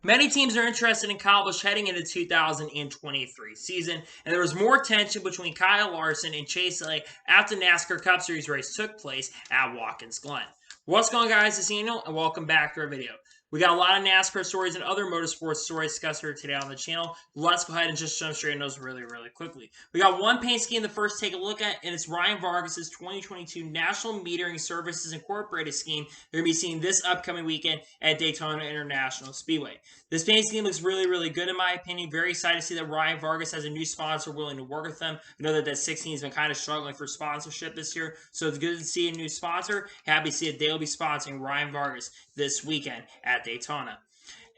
Many teams are interested in Kyle Busch heading into the 2023 season, and there was more tension between Kyle Larson and Chase Elliott after the NASCAR Cup Series race took place at Watkins, Glen. What's going on, guys? It's Daniel, and welcome back to our video. We got a lot of NASCAR stories and other motorsports stories discussed here today on the channel. Let's go ahead and just jump straight into those really quickly. We got one paint scheme to first take a look at, and it's Ryan Vargas's 2022 National Metering Services Incorporated scheme they're going to be seeing this upcoming weekend at Daytona International Speedway. This paint scheme looks really good in my opinion. Very excited to see that Ryan Vargas has a new sponsor willing to work with them. I know that 16 has been kind of struggling for sponsorship this year, so it's good to see a new sponsor. Happy to see that they'll be sponsoring Ryan Vargas this weekend at Daytona.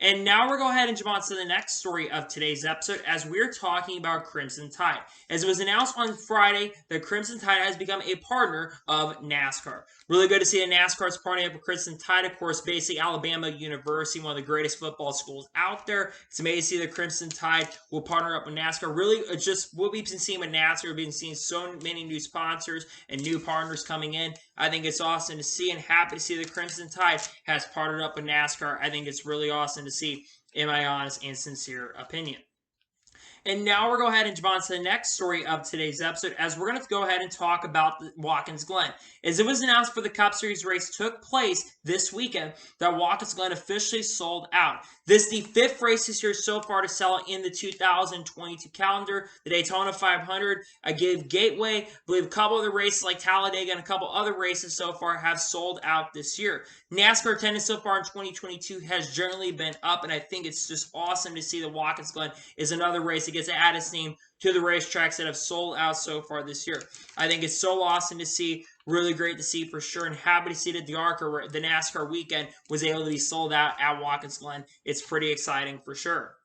And now we're going to go ahead and jump on to the next story of today's episode as we're talking about Crimson Tide. As it was announced on Friday that Crimson Tide has become a partner of NASCAR. Really good to see that NASCAR is partnering up with Crimson Tide, of course, basically Alabama University, one of the greatest football schools out there. It's amazing to see that Crimson Tide will partner up with NASCAR. Really, just what we've been seeing with NASCAR, we've been seeing so many new sponsors and new partners coming in. I think it's awesome to see and happy to see that Crimson Tide has partnered up with NASCAR. I think it's really awesome to see, in my honest and sincere opinion. And now we're going to go ahead and jump on to the next story of today's episode as we're going to go ahead and talk about the Watkins Glen. As it was announced for the Cup Series race took place this weekend that Watkins Glen officially sold out. This is the 5th race this year so far to sell out in the 2022 calendar. The Daytona 500, I gave Gateway, I believe a couple other races like Talladega and a couple other races so far have sold out this year. NASCAR attendance so far in 2022 has generally been up, and I think it's just awesome to see that Watkins Glen is another race that gets to add its name to the racetracks that have sold out so far this year. I think it's so awesome to see, really great to see for sure, and happy to see that the NASCAR weekend was able to be sold out at Watkins Glen. It's pretty exciting for sure.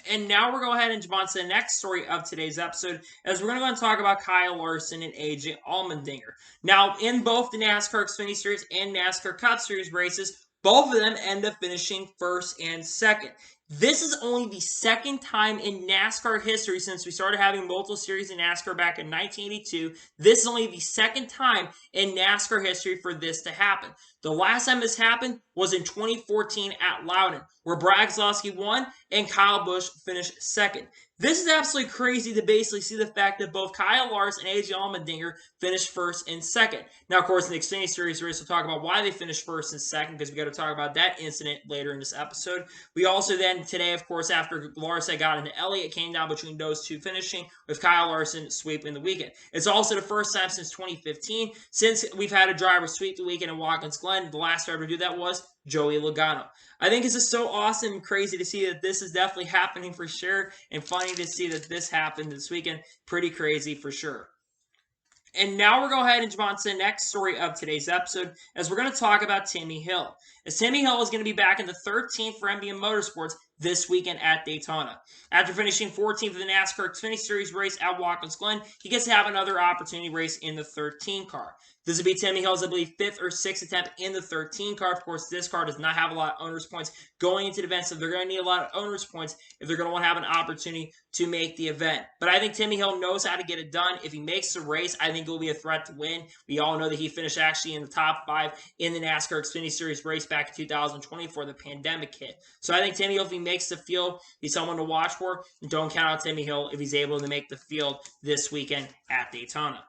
And now we're going to go ahead and jump on to the next story of today's episode as we're going to go and talk about Kyle Larson and AJ Allmendinger. Now, in both the NASCAR Xfinity Series and NASCAR Cup Series races, both of them end up finishing first and second. This is only the second time in NASCAR history since we started having multiple series in NASCAR back in 1982. This is only the second time in NASCAR history for this to happen. The last time this happened was in 2014 at Loudon, where Brad Keselowski won and Kyle Busch finished second. This is absolutely crazy to basically see the fact that both Kyle Larson and AJ Allmendinger finished first and second. Now, of course, in the Xfinity Series race, we'll talk about why they finished first and second because we got to talk about that incident later in this episode. We also then today, of course, after Larson got into Elliott, came down between those two finishing with Kyle Larson sweeping the weekend. It's also the first time since 2015 since we've had a driver sweep the weekend in Watkins Glen. The last driver to do that was Joey Logano. I think it's just so awesome and crazy to see that this is definitely happening for sure, and funny to see that this happened this weekend. Pretty crazy for sure. And now we're going to go ahead and jump on to the next story of today's episode as we're going to talk about Timmy Hill. As Timmy Hill is going to be back in the 13th for MBM Motorsports this weekend at Daytona. After finishing 14th of the NASCAR Xfinity Series race at Watkins Glen, he gets to have another opportunity race in the 13 car. This will be Timmy Hill's, I believe, 5th or 6th attempt in the 13 car. Of course, this car does not have a lot of owners points going into the event, so they're going to need a lot of owners points if they're going to want to have an opportunity to make the event. But I think Timmy Hill knows how to get it done. If he makes the race, I think it will be a threat to win. We all know that he finished actually in the top 5 in the NASCAR Xfinity Series race back in 2020 before the pandemic hit. So I think Timmy Hill, if he makes the field, he's someone to watch for. Don't count out Timmy Hill if he's able to make the field this weekend at Daytona.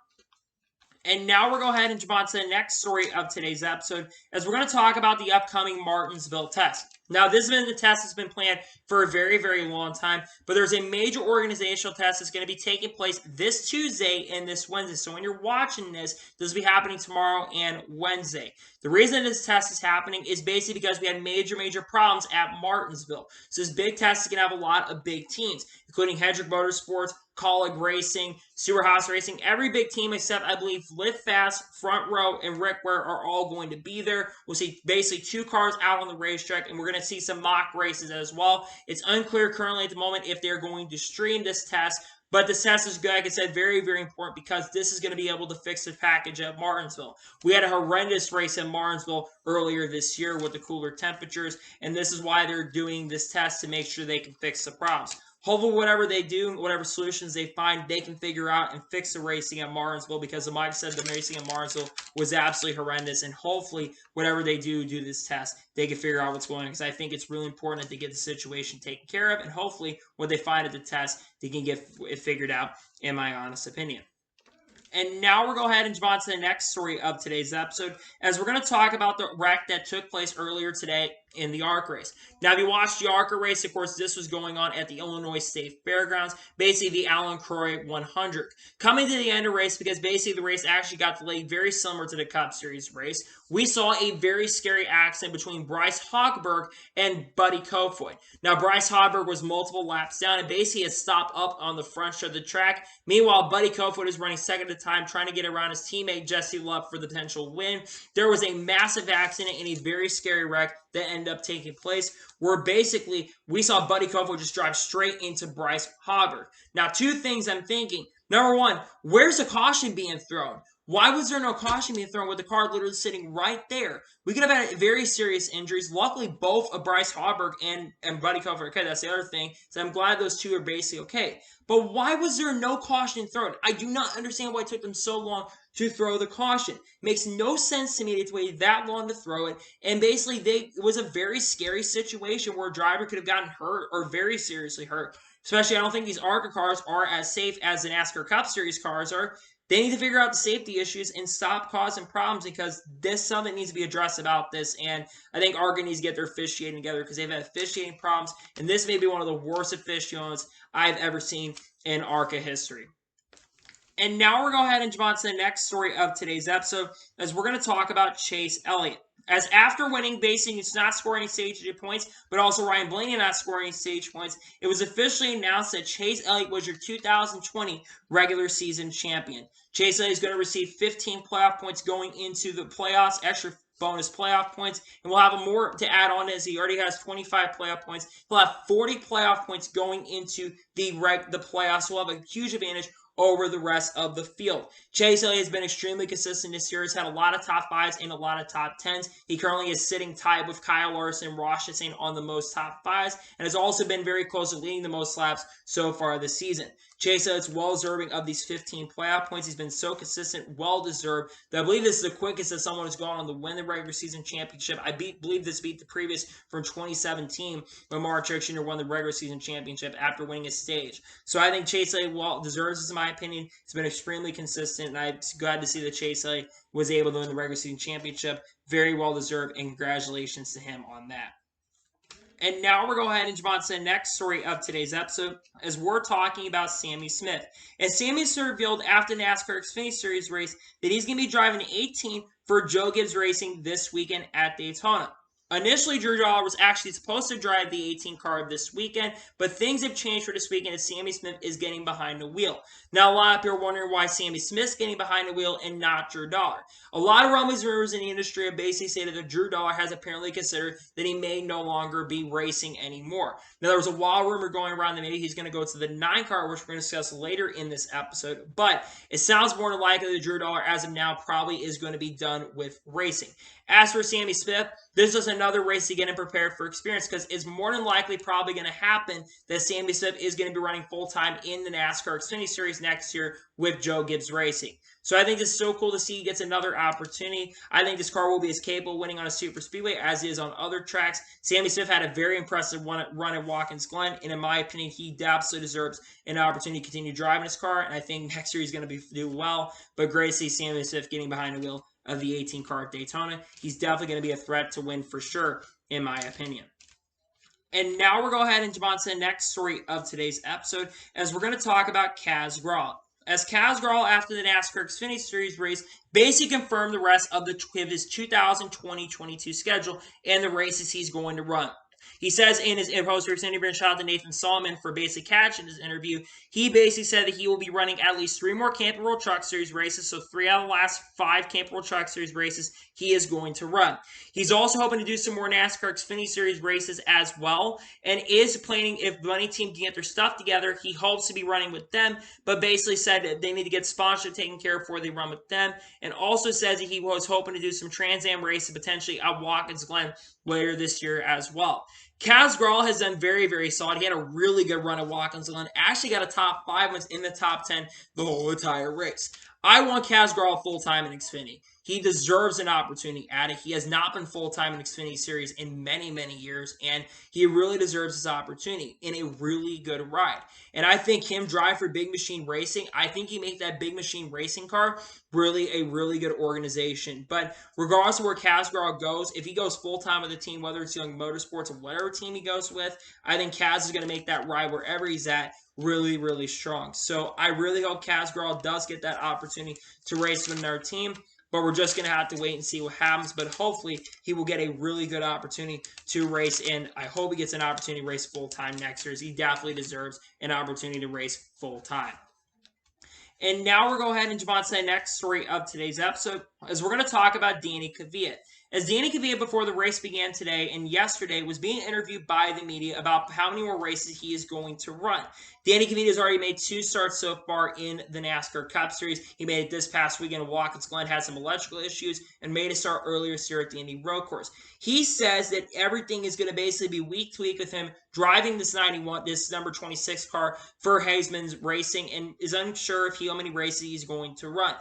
And now we're going to go ahead and jump on to the next story of today's episode as we're going to talk about the upcoming Martinsville Test. Now, this has been the test that's been planned for a very long time, but there's a major organizational test that's going to be taking place this Tuesday and this Wednesday. So when you're watching this will be happening tomorrow and Wednesday. The reason this test is happening is basically because we had major problems at Martinsville. So this big test is going to have a lot of big teams, including Hendrick Motorsports, Colleague Racing, Sewer House Racing. Every big team except, I believe, Live Fast, Front Row, and Rick Ware are all going to be there. We'll see basically 2 cars out on the racetrack, and we're going to see some mock races as well. It's unclear currently at the moment if they're going to stream this test, but this test is, like I said, very important because this is going to be able to fix the package at Martinsville. We had a horrendous race in Martinsville earlier this year with the cooler temperatures, and this is why they're doing this test to make sure they can fix the problems. hopefully whatever they do, whatever solutions they find, they can figure out and fix the racing at Martinsville, because like Mike said, the racing at Martinsville was absolutely horrendous, and hopefully whatever they do this test, they can figure out what's going on, because I think it's really important that they get the situation taken care of, and hopefully what they find at the test, they can get it figured out, in my honest opinion. And now we're going to go ahead and jump on to the next story of today's episode, as we're going to talk about the wreck that took place earlier today in the ARCA race. Now, if you watched the ARCA race, of course, this was going on at the Illinois State Fairgrounds, basically the Alan Croy 100. Coming to the end of the race, because basically the race actually got delayed, very similar to the Cup Series race, we saw a very scary accident between Bryce Hogberg and Buddy Kofoid. Now, Bryce Hogberg was multiple laps down and basically had stopped up on the front stretch of the track. Meanwhile, Buddy Kofoid is running second at a time, trying to get around his teammate Jesse Love for the potential win. There was a massive accident and a very scary wreck that ended up taking place, where basically we saw Buddy Kofoid just drive straight into Bryce Hogberg. Now, two things I'm thinking. Number one, where's the caution being thrown? Why was there no caution being thrown with the car literally sitting right there? We could have had very serious injuries. Luckily, both of Bryce Hogberg and Buddy Kofoid, okay, that's the other thing. So I'm glad those two are basically okay. But why was there no caution thrown? I do not understand why it took them so long to throw the caution. It makes no sense to me to wait that long to throw it. And basically, it was a very scary situation where a driver could have gotten hurt or very seriously hurt. Especially, I don't think these ARCA cars are as safe as the NASCAR Cup Series cars are. They need to figure out the safety issues and stop causing problems, because this something needs to be addressed about this. And I think ARCA needs to get their officiating together, because they've had officiating problems. And this may be one of the worst officiations I've ever seen in ARCA history. And now we're going to go ahead and jump on to the next story of today's episode, as we're going to talk about Chase Elliott. As after winning, basically, he's not scoring any stage points, but also Ryan Blaney not scoring any stage points, it was officially announced that Chase Elliott was your 2020 regular season champion. Chase Elliott is going to receive 15 playoff points going into the playoffs, extra bonus playoff points, and we'll have more to add on, as he already has 25 playoff points. He'll have 40 playoff points going into the playoffs. We'll have a huge advantage over the rest of the field. Chase Elliott has been extremely consistent this year. He's had a lot of top 5s and a lot of top 10s. He currently is sitting tied with Kyle Larson and Ross Chastain on the most top 5s, and has also been very close to leading the most laps so far this season. Chase Elliott's well-deserving of these 15 playoff points. He's been so consistent, well-deserved, that I believe this is the quickest that someone has gone on to win the regular season championship. I believe this beat the previous from 2017, when Mark Truex Jr. won the regular season championship after winning a stage. So I think Chase Elliott deserves this, in my opinion. He's been extremely consistent, and I'm glad to see that Chase Elliott was able to win the regular season championship. Very well-deserved, and congratulations to him on that. And now we're going to go ahead and jump on to the next story of today's episode, as we're talking about Sammy Smith. And Sammy Smith revealed after the NASCAR Xfinity Series race that he's going to be driving the 18 for Joe Gibbs Racing this weekend at Daytona. Initially, Drew Dollar was actually supposed to drive the 18 car this weekend, but things have changed for this weekend as Sammy Smith is getting behind the wheel. Now, a lot of people are wondering why Sammy Smith's getting behind the wheel and not Drew Dollar. A lot of rumblings and rumors in the industry have basically stated that Drew Dollar has apparently considered that he may no longer be racing anymore. Now, there was a wild rumor going around that maybe he's going to go to the 9 car, which we're going to discuss later in this episode, but it sounds more than likely that Drew Dollar, as of now, probably is going to be done with racing. As for Sammy Smith, this is another race to get him prepared for experience, because it's more than likely probably going to happen that Sammy Smith is going to be running full-time in the NASCAR Xfinity Series next year with Joe Gibbs Racing. So I think it's so cool to see he gets another opportunity. I think this car will be as capable of winning on a super speedway as it is on other tracks. Sammy Smith had a very impressive run at Watkins Glen, and in my opinion, he absolutely deserves an opportunity to continue driving his car, and I think next year he's going to do well. But great to see Sammy Smith getting behind the wheel of the 18 car at Daytona. He's definitely going to be a threat to win for sure, in my opinion. And now we're going to go ahead and jump on to the next story of today's episode, as we're going to talk about Kaz Grawl. As Kaz Grawl, after the NASCAR Xfinity Series race, basically confirmed the rest of his 2020-22 schedule and the races he's going to run. He says in his post-race interview, and shout out to Nathan Solomon for basically catching his interview, he basically said that he will be running at least 3 more Camping World Truck Series races, so 3 out of the last 5 Camping World Truck Series races he is going to run. He's also hoping to do some more NASCAR Xfinity Series races as well, and is planning, if the Money Team can get their stuff together, he hopes to be running with them, but basically said that they need to get sponsorship taken care of before they run with them, and also says that he was hoping to do some Trans Am races, potentially at Watkins Glen, later this year as well. Kaz Grawl has done very, very solid. He had a really good run at Watkins Glen. Actually got a top 5, was in the top 10 the whole entire race. I want Kaz Grawl full-time in Xfinity. He deserves an opportunity at it. He has not been full-time in Xfinity Series in many, many years, and he really deserves his opportunity in a really good ride. And I think him drive for Big Machine Racing, I think he make that Big Machine Racing car really a really good organization. But regardless of where Kaz Grawl goes, if he goes full-time with the team, whether it's Young Motorsports or whatever team he goes with, I think Kaz is going to make that ride wherever he's at really, really strong. So I really hope Kaz Grawl does get that opportunity to race with another team. But we're just going to have to wait and see what happens. But hopefully, he will get a really good opportunity to race. And I hope he gets an opportunity to race full-time next year, as he definitely deserves an opportunity to race full-time. And now we're going to go ahead and jump on to the next story of today's episode, as we're going to talk about Danny Kaevia. As Danny Kaevia, before the race began today and yesterday, was being interviewed by the media about how many more races he is going to run. Danny Kaevia has already made 2 starts so far in the NASCAR Cup Series. He made it this past weekend at Watkins Glen, had some electrical issues, and made a start earlier this year at the Indy Road Course. He says that everything is going to basically be week to week with him driving this number 26 car for Haseman's Racing, and is unsure how many races he's going to run.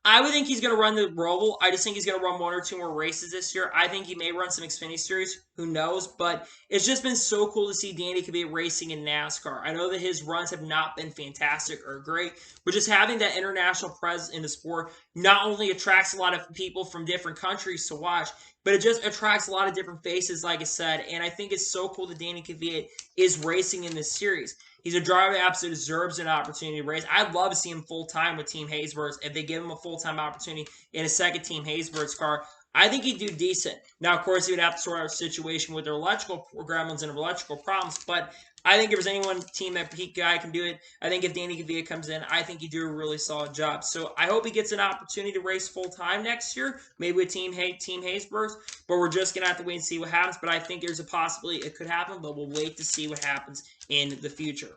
I would think he's going to run the Roval. I just think he's going to run 1 or 2 more races this year. I think he may run some Xfinity Series. Who knows? But it's just been so cool to see Danny Kaevia racing in NASCAR. I know that his runs have not been fantastic or great, but just having that international presence in the sport not only attracts a lot of people from different countries to watch, but it just attracts a lot of different faces, like I said. And I think it's so cool that Danny Kaevia is racing in this series. He's a driver that absolutely deserves an opportunity to race. I'd love to see him full-time with Team Haysbert. If they give him a full-time opportunity in a second Team Haysbert's car, I think he'd do decent. Now, of course, he would have to sort out a situation with their electrical gremlins and electrical problems, but I think if there's any one team that guy can do it, I think if Danny Kaevia comes in, I think he'd do a really solid job. So I hope he gets an opportunity to race full-time next year, maybe with Team Haysbert, but we're just going to have to wait and see what happens. But I think there's a possibility it could happen, but we'll wait to see what happens in the future.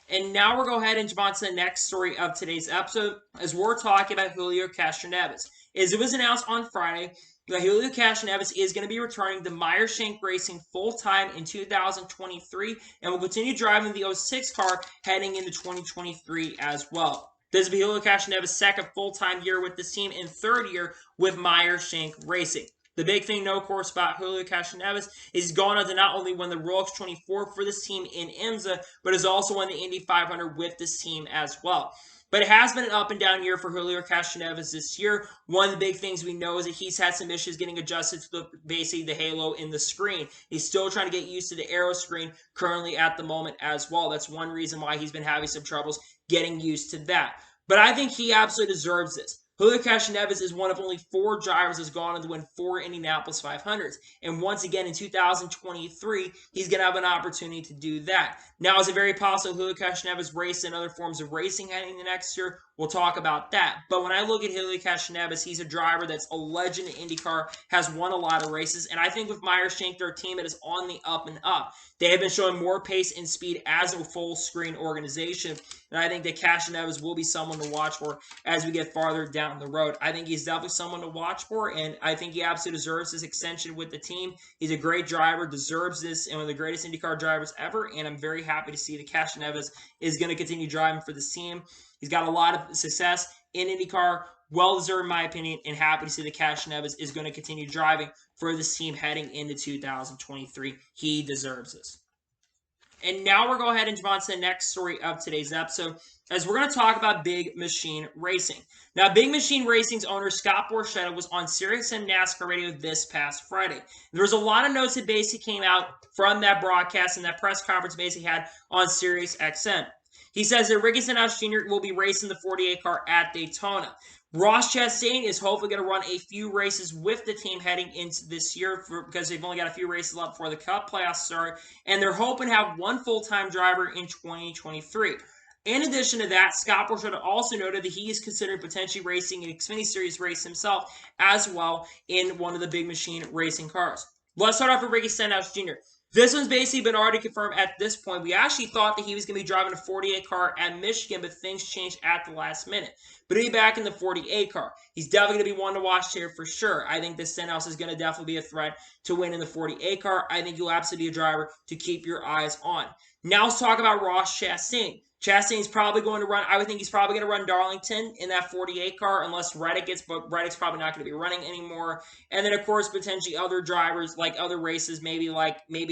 And now we'll go ahead and jump on to the next story of today's episode, as we're talking about Helio Castronevas. As it was announced on Friday, that Helio Castronevas is going to be returning to Meyer-Shank Racing full-time in 2023, and will continue driving the 06 car heading into 2023 as well. This will be Helio Castronevas' second full-time year with this team and 3rd year with Meyer-Shank Racing. The big thing, of course, about Helio Castronevas is he's gone on to not only win the Rolex 24 for this team in IMSA, but has also won the Indy 500 with this team as well. But it has been an up-and-down year for Helio Castronevas this year. One of the big things we know is that he's had some issues getting adjusted to basically the halo in the screen. He's still trying to get used to the aero screen currently at the moment as well. That's one reason why he's been having some troubles getting used to that. But I think he absolutely deserves this. Helio Castronevas is one of only 4 drivers that's gone on to win 4 Indianapolis 500s. And once again, in 2023, he's going to have an opportunity to do that. Now, is it very possible Helio Castronevas race in other forms of racing heading the next year? We'll talk about that. But when I look at Helio Castronevas, he's a driver that's a legend in IndyCar, has won a lot of races. And I think with Meyer-Shank, their team, it is on the up and up. They have been showing more pace and speed as a full-screen organization. And I think that Castronevas will be someone to watch for as we get farther down the road. I think he's definitely someone to watch for, and I think he absolutely deserves this extension with the team. He's a great driver, deserves this, and one of the greatest IndyCar drivers ever, and I'm very happy to see that Castronevas is going to continue driving for this team. He's got a lot of success in IndyCar, well-deserved in my opinion, and happy to see that Castronevas is going to continue driving for this team heading into 2023. He deserves this. And now we're going to go ahead and jump on to the next story of today's episode, as we're going to talk about Big Machine Racing. Now, Big Machine Racing's owner, Scott Borchetta, was on SiriusXM NASCAR Radio this past Friday. There was a lot of notes that basically came out from that broadcast and that press conference basically had on SiriusXM. He says that Ricky Stenhouse Jr. will be racing the 48 car at Daytona. Ross Chastain is hopefully going to run a few races with the team heading into this year because they've only got a few races left before the Cup playoffs start, and they're hoping to have one full-time driver in 2023. In addition to that, Scott Borchetta also noted that he is considering potentially racing an Xfinity Series race himself as well in one of the Big Machine Racing cars. Let's start off with Ricky Stenhouse Jr. This one's basically been already confirmed at this point. We actually thought that he was going to be driving a 48 car at Michigan, but things changed at the last minute. But he'll be back in the 48 car. He's definitely going to be one to watch here for sure. I think this Stenhouse is going to definitely be a threat to win in the 48 car. I think he'll absolutely be a driver to keep your eyes on. Now let's talk about Ross Chastain. Chastain's probably going to run, I would think he's probably going to run Darlington in that 48 car unless Reddick gets, but Reddick's probably not going to be running anymore. And then, of course, potentially other drivers, like other races, maybe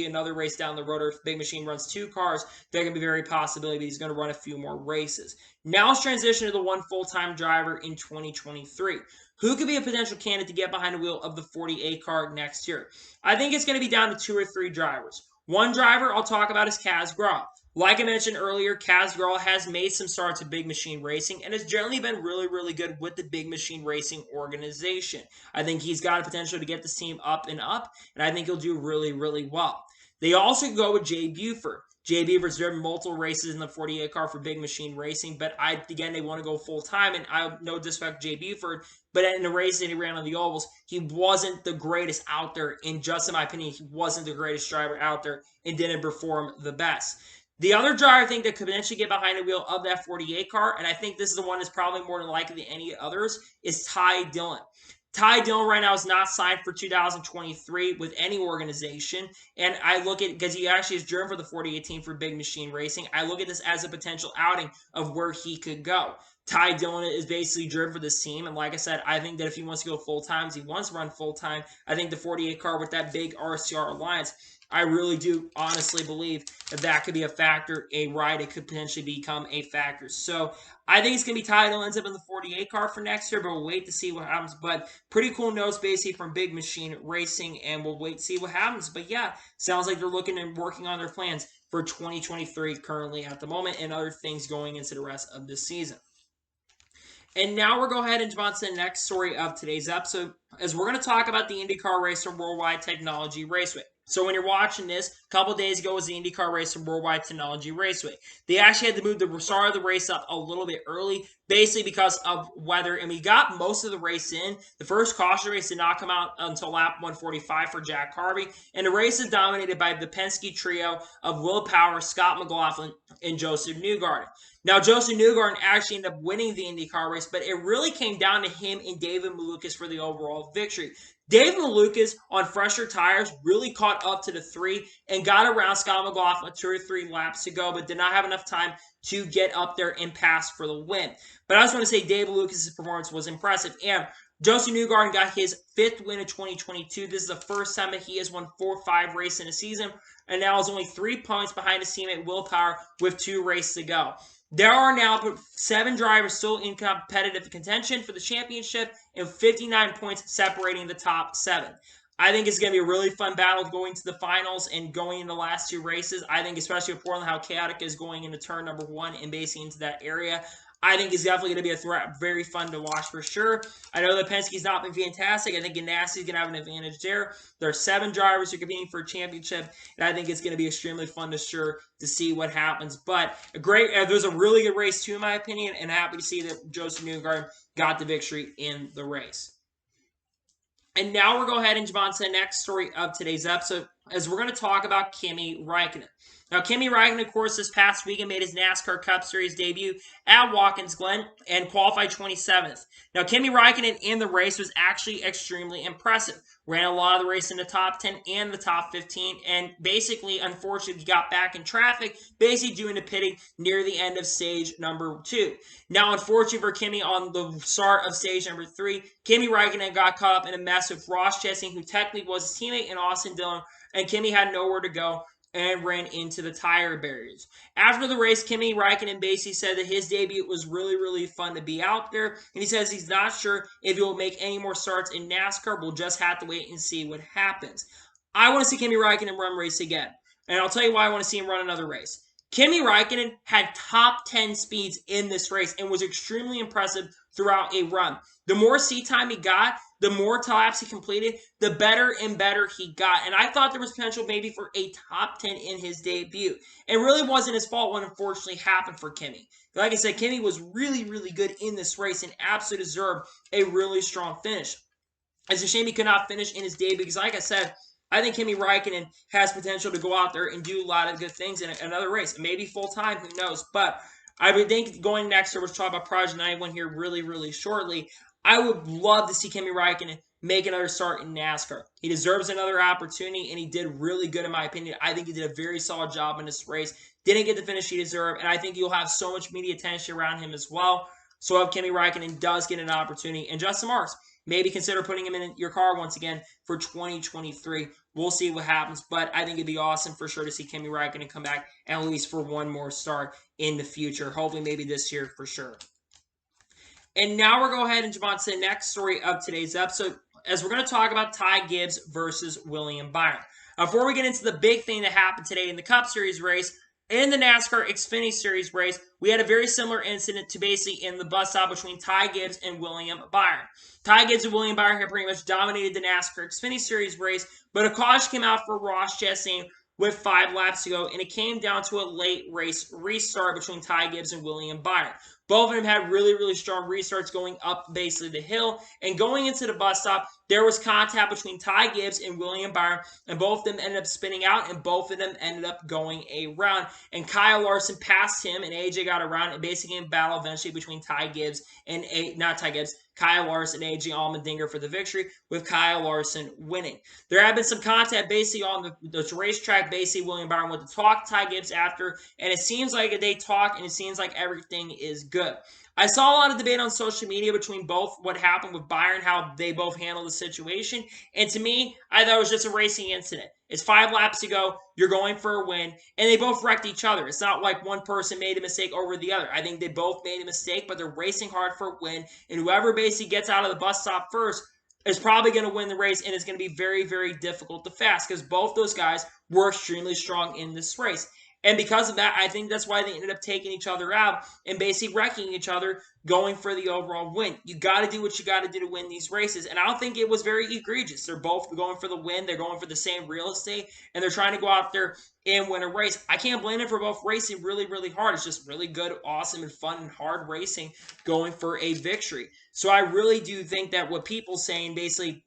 another race down the road, or if Big Machine runs 2 cars, there can be very possibility that he's going to run a few more races. Now let's transition to the one full-time driver in 2023. Who could be a potential candidate to get behind the wheel of the 48 car next year? I think it's going to be down to 2 or 3 drivers. One driver I'll talk about is Kaz Grawl. Like I mentioned earlier, Kaz Grawl has made some starts at Big Machine Racing and has generally been really, really good with the Big Machine Racing organization. I think he's got a potential to get this team up, and I think he'll do really, really well. They also go with Jay Buford. Jay Buford's driven multiple races in the 48 car for Big Machine Racing, but again, they want to go full-time, and I have no disrespect to Jay Buford, but in the race that he ran on the ovals, he wasn't the greatest out there, and just in my opinion, he wasn't the greatest driver out there and didn't perform the best. The other driver I think that could potentially get behind the wheel of that 48 car, and I think this is the one that's probably more than likely than any others, is Ty Dillon. Ty Dillon right now is not signed for 2023 with any organization, and I look at, because he actually is driven for the 48 team for Big Machine Racing, I look at this as a potential outing of where he could go. Ty Dillon is basically driven for this team, and like I said, I think that if he wants to go full-time, he wants to run full-time, I think the 48 car with that big RCR alliance, I really do honestly believe that that could be a factor, a ride. It could potentially become a factor. So I think it's going to be Ty Dillon ends up in the 48 car for next year, but we'll wait to see what happens. But pretty cool notes basically from Big Machine Racing, and we'll wait to see what happens. But yeah, sounds like they're looking and working on their plans for 2023 currently at the moment, and other things going into the rest of the season. And now we'll go ahead and jump on to the next story of today's episode, as we're going to talk about the IndyCar race from Worldwide Technology Raceway. So when you're watching this, a couple days ago was the IndyCar race from Worldwide Technology Raceway. They actually had to move the start of the race up a little bit early, basically because of weather, and we got most of the race in. The first caution race did not come out until lap 145 for Jack Harvey, and the race is dominated by the Penske trio of Will Power, Scott McLaughlin, and Joseph Newgarden. Now, Joseph Newgarden actually ended up winning the IndyCar race, but it really came down to him and David Malukas for the overall victory. David Malukas, on fresher tires, really caught up to the 3 and got around Scott McLaughlin 2 or 3 laps to go, but did not have enough time to get up there and pass for the win. But I just want to say David Malukas' performance was impressive, and Joseph Newgarden got his 5th win of 2022. This is the first time that he has won 4-5 races in a season, and now is only 3 points behind his teammate Will Power with 2 races to go. There are now 7 drivers still in competitive contention for the championship and 59 points separating the top 7. I think it's going to be a really fun battle going to the finals and going into the last 2 races. I think especially with Portland, how chaotic is going into turn number 1 and basically into that area. I think it's definitely going to be a threat. Very fun to watch for sure. I know that Penske's not been fantastic. I think Ganassi's going to have an advantage there. There are 7 drivers who are competing for a championship, and I think it's going to be extremely fun to see what happens. But there's a really good race too, in my opinion, and happy to see that Joseph Newgarden got the victory in the race. And now we'll go ahead and jump on to the next story of today's episode, as we're going to talk about Kimi Räikkönen. Now, Kimi Räikkönen, of course, this past weekend made his NASCAR Cup Series debut at Watkins, Glen, and qualified 27th. Now, Kimi Räikkönen in the race was actually extremely impressive. Ran a lot of the race in the top 10 and the top 15, and basically, unfortunately, got back in traffic, basically doing the pitting near the end of stage number 2. Now, unfortunately for Kimi, on the start of stage number 3, Kimi Räikkönen got caught up in a mess with Ross Chastain, who technically was his teammate, and Austin Dillon, and Kimi had nowhere to go and ran into the tire barriers. After the race, Kimi Räikkönen basically said that his debut was really, really fun to be out there, and he says he's not sure if he will make any more starts in NASCAR. We'll just have to wait and see what happens. I want to see Kimi Räikkönen run race again, and I'll tell you why I want to see him run another race. Kimi Räikkönen had top 10 speeds in this race and was extremely impressive throughout a run. The more seat time he got, the more laps he completed, the better and better he got. And I thought there was potential maybe for a top 10 in his debut. It really wasn't his fault what unfortunately happened for Kimi. Like I said, Kimi was really, really good in this race and absolutely deserved a really strong finish. It's a shame he could not finish in his debut because, like I said, I think Kimi Räikkönen has potential to go out there and do a lot of good things in another race. Maybe full-time, who knows? But I would think going next year, we'll talk about Project 91 here really, really shortly. I would love to see Kimi Räikkönen make another start in NASCAR. He deserves another opportunity, and he did really good in my opinion. I think he did a very solid job in this race. Didn't get the finish he deserved, and I think you'll have so much media attention around him as well. So if Kimi Räikkönen does get an opportunity, and Justin Marks, maybe consider putting him in your car once again for 2023. We'll see what happens, but I think it'd be awesome for sure to see Kimi Räikkönen come back at least for one more start in the future. Hopefully maybe this year for sure. And now we're going to go ahead and jump on to the next story of today's episode, as we're going to talk about Ty Gibbs versus William Byron. Before we get into the big thing that happened today in the Cup Series race, in the NASCAR Xfinity Series race, we had a very similar incident to basically in the bus stop between Ty Gibbs and William Byron. Ty Gibbs and William Byron have pretty much dominated the NASCAR Xfinity Series race, but a caution came out for Ross Chastain with 5 laps to go, and it came down to a late race restart between Ty Gibbs and William Byron. Both of them had really, really strong restarts going up basically the hill. And going into the bus stop, there was contact between Ty Gibbs and William Byron, and both of them ended up spinning out, and both of them ended up going around. And Kyle Larson passed him, and AJ got around, and basically in battle eventually between Ty Gibbs and Kyle Larson and AJ Allmendinger for the victory, with Kyle Larson winning. There had been some contact basically on the racetrack. Basically, William Byron went to talk to Ty Gibbs after, and it seems like they talk, and it seems like everything is good. I saw a lot of debate on social media between both what happened with Byron, how they both handled the situation. And to me, I thought it was just a racing incident. It's 5 laps to go. You're going for a win. And they both wrecked each other. It's not like one person made a mistake over the other. I think they both made a mistake, but they're racing hard for a win. And whoever basically gets out of the bus stop first is probably going to win the race. And it's going to be very, very difficult to pass because both those guys were extremely strong in this race. And because of that, I think that's why they ended up taking each other out and basically wrecking each other, going for the overall win. You got to do what you got to do to win these races. And I don't think it was very egregious. They're both going for the win. They're going for the same real estate. And they're trying to go out there and win a race. I can't blame them for both racing really, really hard. It's just really good, awesome, and fun and hard racing going for a victory. So I really do think that what people saying basically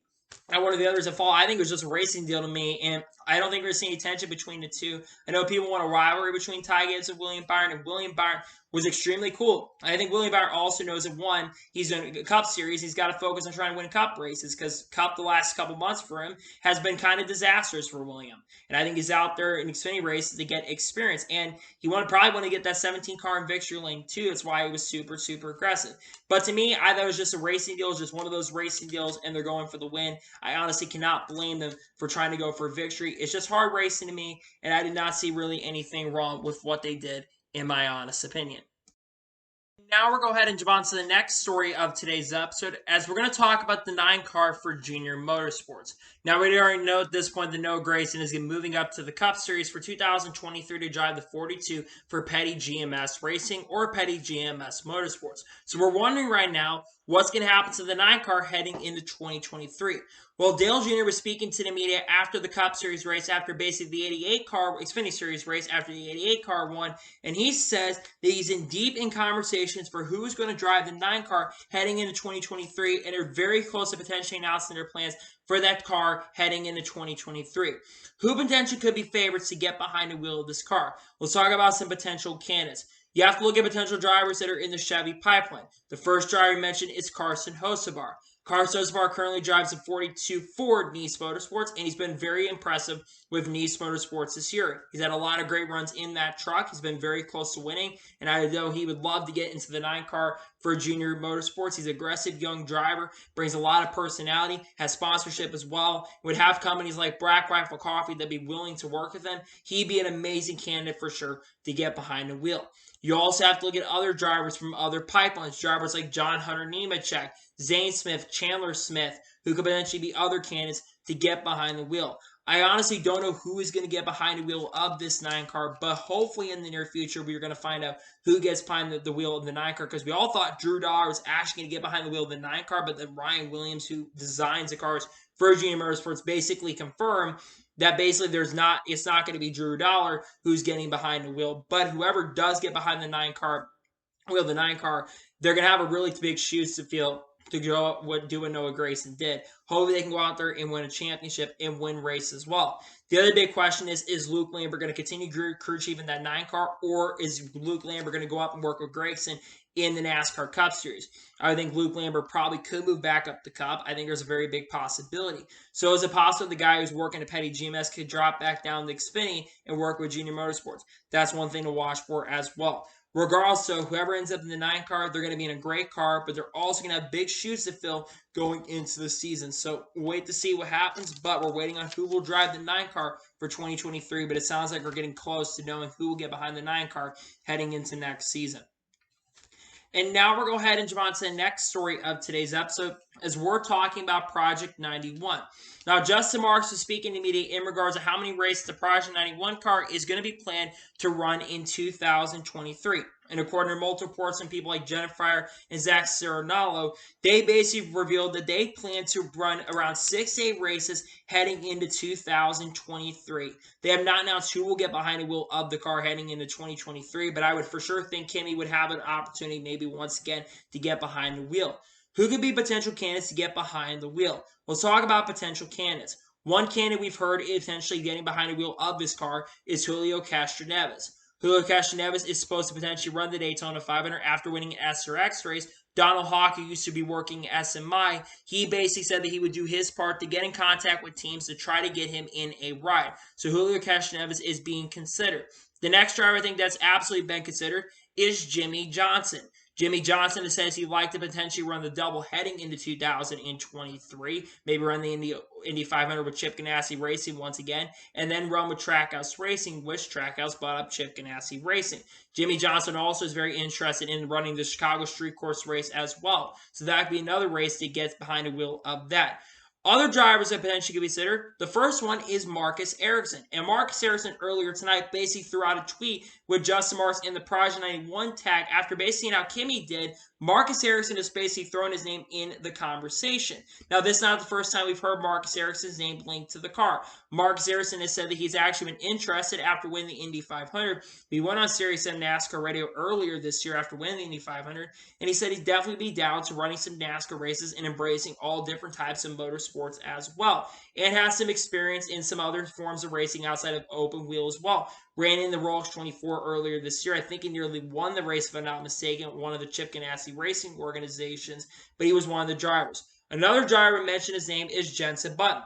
at one of the others at fall, I think it was just a racing deal to me, and I don't think we're seeing any tension between the two. I know people want a rivalry between Ty Gibbs and William Byron, and William Byron was extremely cool. I think William Byron also knows that, one, he's in a Cup Series. He's got to focus on trying to win Cup races because Cup the last couple months for him has been kind of disastrous for William. And I think he's out there in Xfinity races to get experience. And he probably want to get that 17 car in victory lane too. That's why he was super, super aggressive. But to me, I thought it was just a racing deal. It was just one of those racing deals, and they're going for the win. I honestly cannot blame them for trying to go for a victory. It's just hard racing to me, and I did not see really anything wrong with what they did, in my honest opinion. Now we're going to go ahead and jump on to the next story of today's episode, as we're going to talk about the 9 car for Junior Motorsports. Now, we already know at this point that Noah Gragson is moving up to the Cup Series for 2023 to drive the 42 for Petty GMS Racing or Petty GMS Motorsports. So we're wondering right now, what's going to happen to the 9 car heading into 2023? Well, Dale Jr. was speaking to the media after the Cup Series race, after basically the 88 car Xfinity Series race, after the 88 car won, and he says that he's deep in conversations for who's going to drive the 9 car heading into 2023, and they're very close to potentially announcing their plans for that car heading into 2023. Who potentially could be favorites to get behind the wheel of this car? Let's talk about some potential candidates. You have to look at potential drivers that are in the Chevy pipeline. The first driver mentioned is Carson Hocevar. Carson Hocevar currently drives a 42 Ford Nice Motorsports, and he's been very impressive with Nice Motorsports this year. He's had a lot of great runs in that truck. He's been very close to winning, and I know he would love to get into the 9 car for Junior Motorsports. He's an aggressive young driver, brings a lot of personality, has sponsorship as well, would have companies like Black Rifle Coffee that'd be willing to work with him. He'd be an amazing candidate for sure to get behind the wheel. You also have to look at other drivers from other pipelines, drivers like John Hunter Nemechek, Zane Smith, Chandler Smith, who could potentially be other candidates to get behind the wheel. I honestly don't know who is going to get behind the wheel of this 9 car, but hopefully in the near future, we're going to find out who gets behind the wheel of the 9 car, because we all thought Drew Dollar was actually going to get behind the wheel of the 9 car, but then Ryan Williams, who designs the cars for Junior Motorsports, basically confirmed that basically it's not going to be Drew Dollar who's getting behind the wheel, but whoever does get behind the 9 car, they're going to have a really big shoes to fill to do what Noah Gragson did. Hopefully they can go out there and win a championship and win race as well. The other big question is Luke Lambert going to continue crew chief in that 9 car, or is Luke Lambert going to go up and work with Gragson in the NASCAR Cup Series? I think Luke Lambert probably could move back up the Cup. I think there's a very big possibility. So is it possible the guy who's working at Petty GMS could drop back down to Xfinity and work with Junior Motorsports? That's one thing to watch for as well. Regardless, so whoever ends up in the 9 car, they're going to be in a great car, but they're also going to have big shoes to fill going into the season. So wait to see what happens, but we're waiting on who will drive the 9 car for 2023, but it sounds like we're getting close to knowing who will get behind the 9 car heading into next season. And now we're going to go ahead and jump on to the next story of today's episode, as we're talking about Project 91. Now, Justin Marks was speaking to media in regards to how many races the Project 91 car is going to be planned to run in 2023. And according to multiple reports from people like Jennifer and Zach Serenalo, they basically revealed that they plan to run around 6 to 8 races heading into 2023. They have not announced who will get behind the wheel of the car heading into 2023, but I would for sure think Kimi would have an opportunity maybe once again to get behind the wheel. Who could be potential candidates to get behind the wheel? Let's talk about potential candidates. One candidate we've heard potentially getting behind the wheel of this car is Helio Castronevas. Helio Castronevas is supposed to potentially run the Daytona 500 after winning an SRX race. Donald Hawk, who used to be working SMI, he basically said that he would do his part to get in contact with teams to try to get him in a ride. So Helio Castronevas is being considered. The next driver I think that's absolutely been considered is Jimmie Johnson. Jimmie Johnson says he'd like to potentially run the double heading into 2023. Maybe run the Indy 500 with Chip Ganassi Racing once again, and then run with Trackhouse Racing, which Trackhouse bought up Chip Ganassi Racing. Jimmie Johnson also is very interested in running the Chicago Street Course race as well. So that could be another race that gets behind the wheel of that. Other drivers that potentially could be considered, the first one is Marcus Ericsson. And Marcus Ericsson earlier tonight basically threw out a tweet with Justin Marks in the Project 91 tag after basically seeing how Kimi did. Marcus Ericsson is basically throwing his name in the conversation. Now, this is not the first time we've heard Marcus Ericsson's name linked to the car. Marcus Ericsson has said that he's actually been interested after winning the Indy 500. He went on Series 7 NASCAR radio earlier this year after winning the Indy 500, and he said he'd definitely be down to running some NASCAR races and embracing all different types of motorsports as well, and has some experience in some other forms of racing outside of open wheel as well. Ran in the Rolex 24 earlier this year. I think he nearly won the race, if I'm not mistaken, one of the Chip Ganassi Racing organizations, but he was one of the drivers. Another driver mentioned his name is Jenson Button.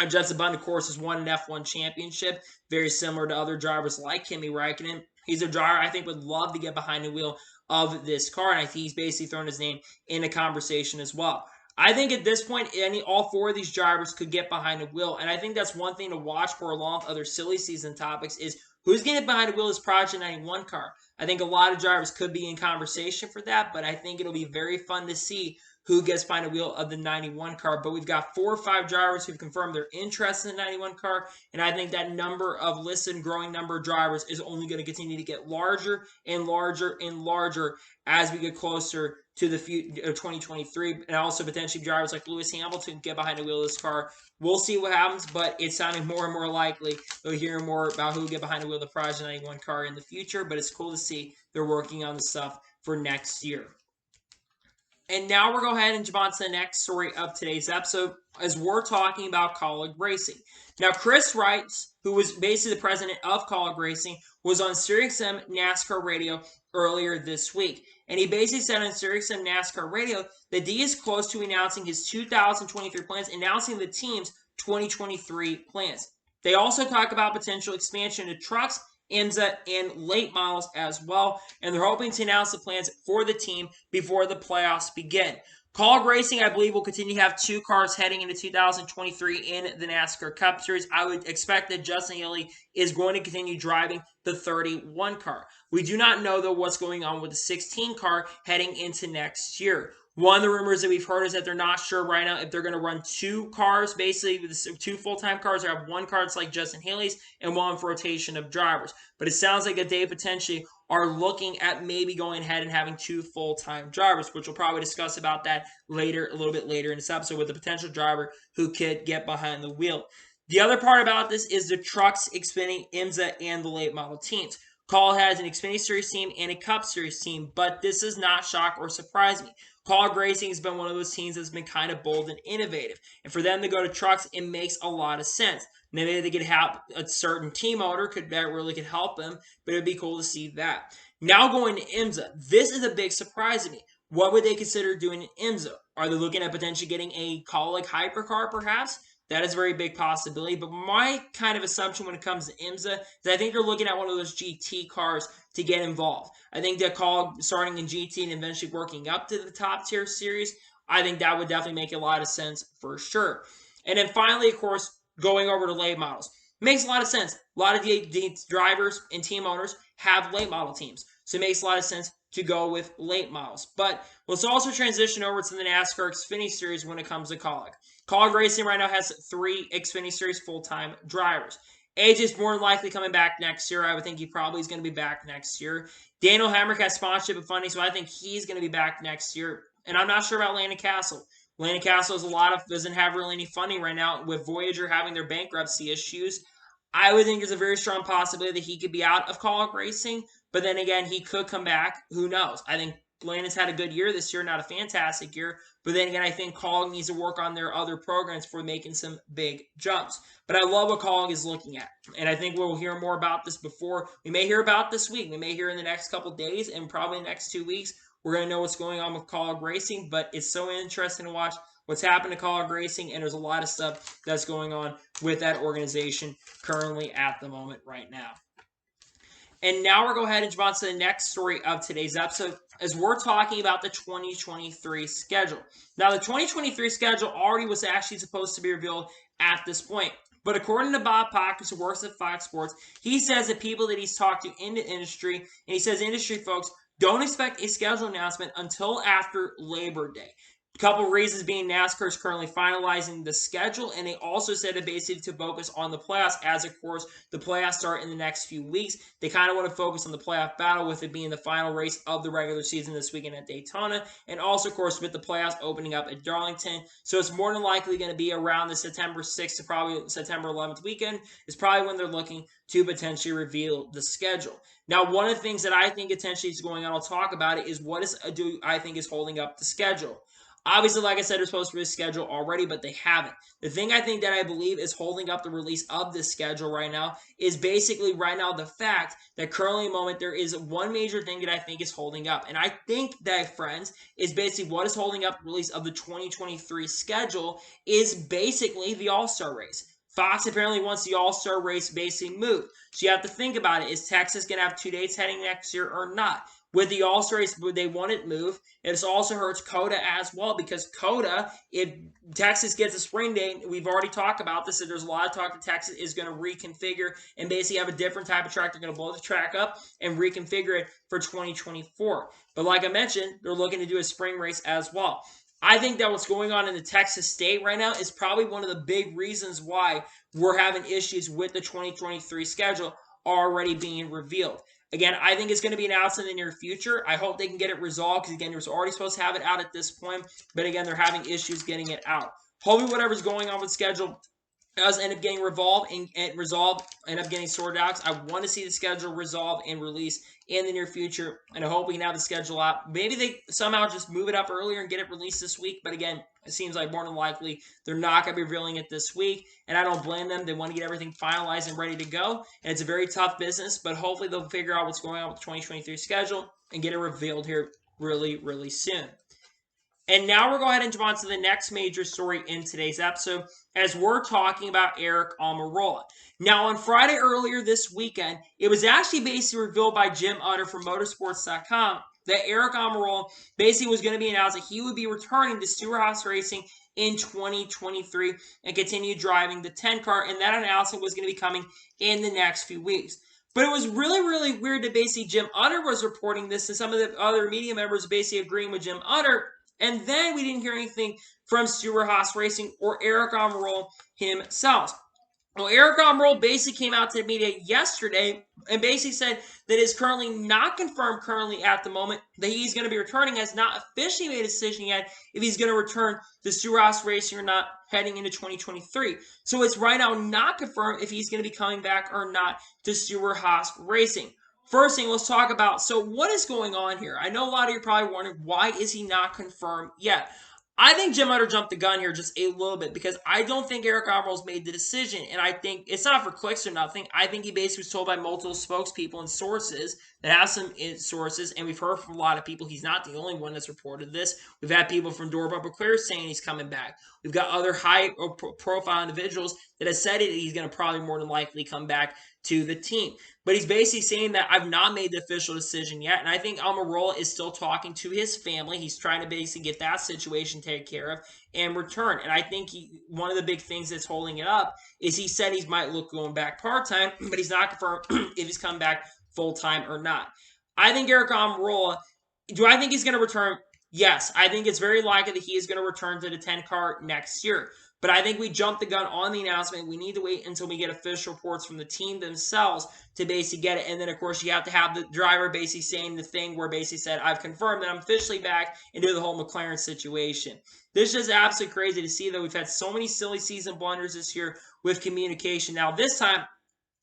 Jenson Button, of course, has won an F1 championship, very similar to other drivers like Kimi Räikkönen. He's a driver I think would love to get behind the wheel of this car, and I think he's basically thrown his name in a conversation as well. I think at this point, all 4 of these drivers could get behind the wheel, and I think that's one thing to watch for along with other silly season topics is who's getting behind the wheel of this Project 91 car. I think a lot of drivers could be in conversation for that, but I think it'll be very fun to see who gets behind the wheel of the 91 car. But we've got 4 or 5 drivers who've confirmed their interest in the 91 car, and I think that number of listed and growing number of drivers is only going to continue to get larger and larger and larger as we get closer to the 2023, and also potentially drivers like Lewis Hamilton get behind the wheel of this car. We'll see what happens, but it's sounding more and more likely we'll hear more about who will get behind the wheel of the Project 91 car in the future, but it's cool to see they're working on the stuff for next year. And now we're going to go ahead and jump on to the next story of today's episode, as we're talking about Kaulig Racing. Now, Chris Rice, who was basically the president of Kaulig Racing, was on SiriusXM NASCAR radio earlier this week. And he basically said on SiriusXM NASCAR radio that he is close to announcing his 2023 plans, announcing the team's 2023 plans. They also talk about potential expansion to trucks, IMSA, and late models as well. And they're hoping to announce the plans for the team before the playoffs begin. Kaulig Racing, I believe, will continue to have 2 cars heading into 2023 in the NASCAR Cup Series. I would expect that Justin Haley is going to continue driving the 31 car. We do not know, though, what's going on with the 16 car heading into next year. One of the rumors that we've heard is that they're not sure right now if they're going to run 2 cars, basically with 2 full-time cars, or have 1 car that's like Justin Haley's and 1 for rotation of drivers. But it sounds like that they potentially are looking at maybe going ahead and having 2 full-time drivers, which we'll probably discuss about that later, a little bit later in this episode, with a potential driver who could get behind the wheel. The other part about this is the trucks, Xfinity, IMSA, and the late model teams. Kaulig has an Xfinity Series team and a Cup Series team, but this does not shock or surprise me. Kaulig Racing has been one of those teams that's been kind of bold and innovative. And for them to go to trucks, it makes a lot of sense. Maybe they could have a certain team owner that really could help them, but it would be cool to see that. Now going to IMSA. This is a big surprise to me. What would they consider doing in IMSA? Are they looking at potentially getting a Kaulig hypercar, perhaps? That is a very big possibility. But my kind of assumption when it comes to IMSA is I think they're looking at one of those GT cars to get involved. I think that Kaulig starting in GT and eventually working up to the top tier series, I think that would definitely make a lot of sense for sure. And then finally, of course, going over to late models. Makes a lot of sense. A lot of the drivers and team owners have late model teams. So it makes a lot of sense to go with late models. But let's also transition over to the NASCAR Xfinity Series when it comes to Kaulig. Kaulig Racing right now has 3 Xfinity Series full-time drivers. AJ's more than likely coming back next year. I would think he probably is going to be back next year. Daniel Hemrick has sponsorship and funding, so I think he's going to be back next year. And I'm not sure about Landon Castle. Landon Castle doesn't have really any funding right now. With Voyager having their bankruptcy issues, I would think there's a very strong possibility that he could be out of Kaulig Racing. But then again, he could come back. Who knows? I think Landon's had a good year this year, not a fantastic year. But then again, I think Kaulig needs to work on their other programs for making some big jumps. But I love what Kaulig is looking at. And I think we'll hear more about this before. We may hear about this week. We may hear in the next couple days and probably the next 2 weeks. We're going to know what's going on with Kaulig Racing. But it's so interesting to watch what's happened to Kaulig Racing. And there's a lot of stuff that's going on with that organization currently at the moment right now. And now we're going to go ahead and jump on to the next story of today's episode as we're talking about the 2023 schedule. Now, the 2023 schedule already was actually supposed to be revealed at this point. But according to Bob Pockets, who works at Fox Sports, he says that people that he's talked to in the industry, and he says industry folks, don't expect a schedule announcement until after Labor Day. A couple of reasons being NASCAR is currently finalizing the schedule, and they also said that basically to focus on the playoffs, as of course the playoffs start in the next few weeks. They kind of want to focus on the playoff battle, with it being the final race of the regular season this weekend at Daytona, and also of course with the playoffs opening up at Darlington. So it's more than likely going to be around the September 6th to probably September 11th weekend is probably when they're looking to potentially reveal the schedule. Now, one of the things that I think potentially is going on, I'll talk about it, is what I think is holding up the schedule. Obviously, like I said, they're supposed to be scheduled already, but they haven't. The thing I think that I believe is holding up the release of this schedule right now is basically right now the fact that currently at the moment there is one major thing that I think is holding up. And I think that, friends, is basically what is holding up the release of the 2023 schedule is basically the All-Star race. Fox apparently wants the All-Star race basically moved. So you have to think about it. Is Texas going to have 2 dates heading next year or not? With the All-Star race, they want it moved. It also hurts COTA as well, because COTA, if Texas gets a spring date, we've already talked about this, so there's a lot of talk that Texas is going to reconfigure and basically have a different type of track. They're going to blow the track up and reconfigure it for 2024. But like I mentioned, they're looking to do a spring race as well. I think that what's going on in the Texas state right now is probably one of the big reasons why we're having issues with the 2023 schedule already being revealed. Again, I think it's going to be announced in the near future. I hope they can get it resolved, because, again, they're already supposed to have it out at this point. But, again, they're having issues getting it out. Hopefully, whatever's going on with the schedule does end up getting resolved, end up getting sorted out. I want to see the schedule resolved and released in the near future, and I hope we can have the schedule out. Maybe they somehow just move it up earlier and get it released this week, but again, it seems like more than likely they're not going to be revealing it this week, and I don't blame them. They want to get everything finalized and ready to go, and it's a very tough business, but hopefully they'll figure out what's going on with the 2023 schedule and get it revealed here really, really soon. And now we're going to go ahead and jump on to the next major story in today's episode, as we're talking about Aric Almirola. Now, on Friday earlier this weekend, it was actually basically revealed by Jim Utter from Motorsports.com that Aric Almirola basically was going to be announced that he would be returning to Stewart-Haas Racing in 2023 and continue driving the 10 car, and that announcement was going to be coming in the next few weeks. But it was really, really weird that basically Jim Utter was reporting this, and some of the other media members basically agreeing with Jim Utter. And then we didn't hear anything from Stewart-Haas Racing or Aric Almirola himself. Well, Aric Almirola basically came out to the media yesterday and basically said that it's currently not confirmed at the moment that he's going to be returning, has not officially made a decision yet if he's going to return to Stewart-Haas Racing or not heading into 2023. So it's right now not confirmed if he's going to be coming back or not to Stewart-Haas Racing. first thing, let's talk about, so what is going on here? I know a lot of you are probably wondering, why is he not confirmed yet? I think Jim Utter jumped the gun here just a little bit because I don't think Eric Almirola's made the decision, and I think it's not for clicks or nothing. I think he basically was told by multiple spokespeople and sources that have some sources, and we've heard from a lot of people. He's not the only one that's reported this. We've had people from Door Bumper Clear saying he's coming back. We've got other high-profile individuals that have said it. He's going to probably more than likely come back to the team. But he's basically saying that I've not made the official decision yet. And I think Almirola is still talking to his family. He's trying to basically get that situation taken care of and return. And I think one of the big things that's holding it up is he said he might look going back part-time, but he's not confirmed if he's coming back full-time or not. I think Eric Almirola, do I think he's going to return? Yes. I think it's very likely that he is going to return to the 10 car next year. But I think we jumped the gun on the announcement. We need to wait until we get official reports from the team themselves to basically get it. And then, of course, you have to have the driver basically saying the thing where basically said, I've confirmed that I'm officially back, and do the whole McLaren situation. This is absolutely crazy to see, though. We've had so many silly season blunders this year with communication. Now, this time,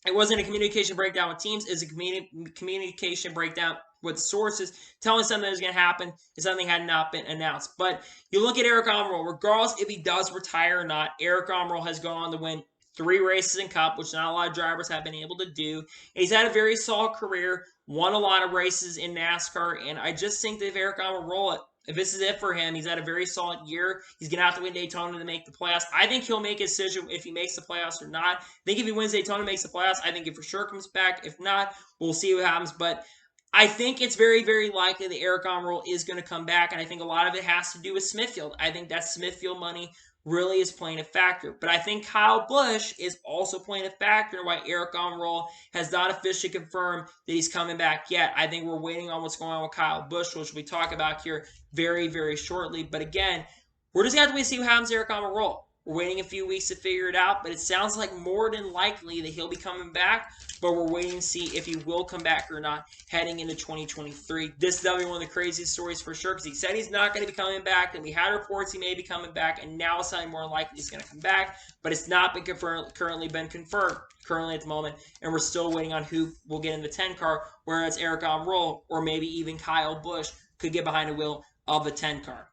it wasn't a communication breakdown with teams. It's a communication breakdown with sources telling something that was going to happen and something had not been announced. But you look at Eric Almirola, regardless if he does retire or not, Eric Almirola has gone on to win 3 races in Cup, which not a lot of drivers have been able to do. And he's had a very solid career, won a lot of races in NASCAR, and I just think that if Eric Almirola, if this is it for him, he's had a very solid year. He's going to have to win Daytona to make the playoffs. I think he'll make a decision if he makes the playoffs or not. I think if he wins Daytona, makes the playoffs, I think he for sure comes back. If not, we'll see what happens. But I think it's very, very likely that Eric Almirola is going to come back, and I think a lot of it has to do with Smithfield. I think that Smithfield money really is playing a factor. But I think Kyle Busch is also playing a factor in why Eric Almirola has not officially confirmed that he's coming back yet. I think we're waiting on what's going on with Kyle Busch, which we talk about here very, very shortly. But again, we're just going to have to wait and see what happens to Eric Almirola. We're waiting a few weeks to figure it out, but it sounds like more than likely that he'll be coming back, but we're waiting to see if he will come back or not heading into 2023. This is definitely one of the craziest stories for sure, because he said he's not going to be coming back, and we had reports he may be coming back, and now it's sounding more likely he's going to come back, but it's not been currently been confirmed at the moment, and we're still waiting on who will get in the 10 car, whereas Eric Almirola or maybe even Kyle Busch could get behind the wheel of the 10 car.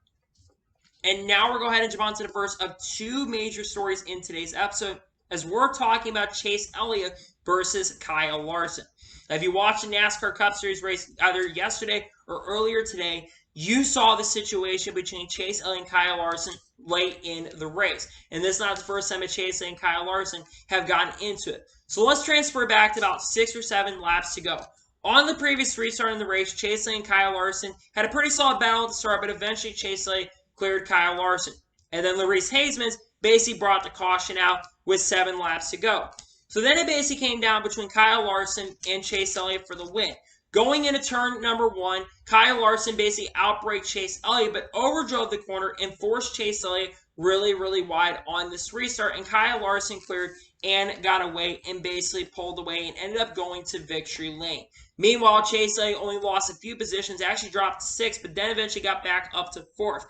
And now we're going to go ahead and jump on to the first of 2 major stories in today's episode, as we're talking about Chase Elliott versus Kyle Larson. Now, if you watched the NASCAR Cup Series race either yesterday or earlier today, you saw the situation between Chase Elliott and Kyle Larson late in the race. And this is not the first time that Chase Elliott and Kyle Larson have gotten into it. So let's transfer back to about 6 or 7 laps to go. On the previous restart in the race, Chase Elliott and Kyle Larson had a pretty solid battle at the start, but eventually Chase Elliott cleared Kyle Larson. And then Larisse Haseman basically brought the caution out with 7 laps to go. So then it basically came down between Kyle Larson and Chase Elliott for the win. Going into turn number 1, Kyle Larson basically outbraked Chase Elliott, but overdrove the corner and forced Chase Elliott really, really wide on this restart. And Kyle Larson cleared and got away and basically pulled away and ended up going to victory lane. Meanwhile, Chase Elliott only lost a few positions, actually dropped to 6th, but then eventually got back up to 4th.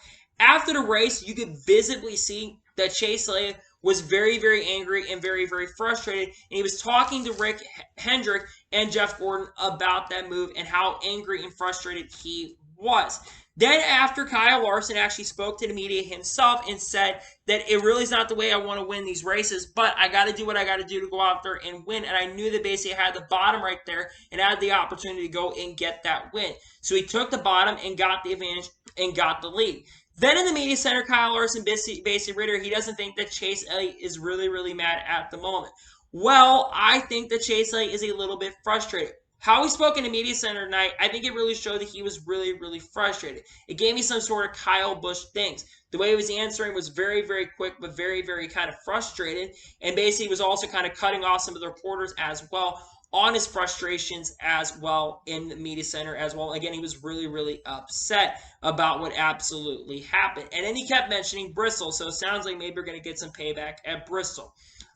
After the race, you could visibly see that Chase Elliott was very, very angry and very, very frustrated. And he was talking to Rick Hendrick and Jeff Gordon about that move and how angry and frustrated he was. Then after Kyle Larson actually spoke to the media himself and said that it really is not the way I want to win these races, but I got to do what I got to do to go out there and win. And I knew that basically I had the bottom right there and had the opportunity to go and get that win. So he took the bottom and got the advantage and got the lead. Then in the media center, Kyle Larson basically reiterated he doesn't think that Chase Elliott is really, really mad at the moment. Well, I think that Chase Elliott is a little bit frustrated. How he spoke in the media center tonight, I think it really showed that he was really, really frustrated. It gave me some sort of Kyle Busch things. The way he was answering was very, very quick, but very, very kind of frustrated. And basically was also kind of cutting off some of the reporters as well on his frustrations as well in the media center as well. Again, he was really, really upset about what absolutely happened. And then he kept mentioning Bristol, so it sounds like maybe we're going to get some payback at Bristol.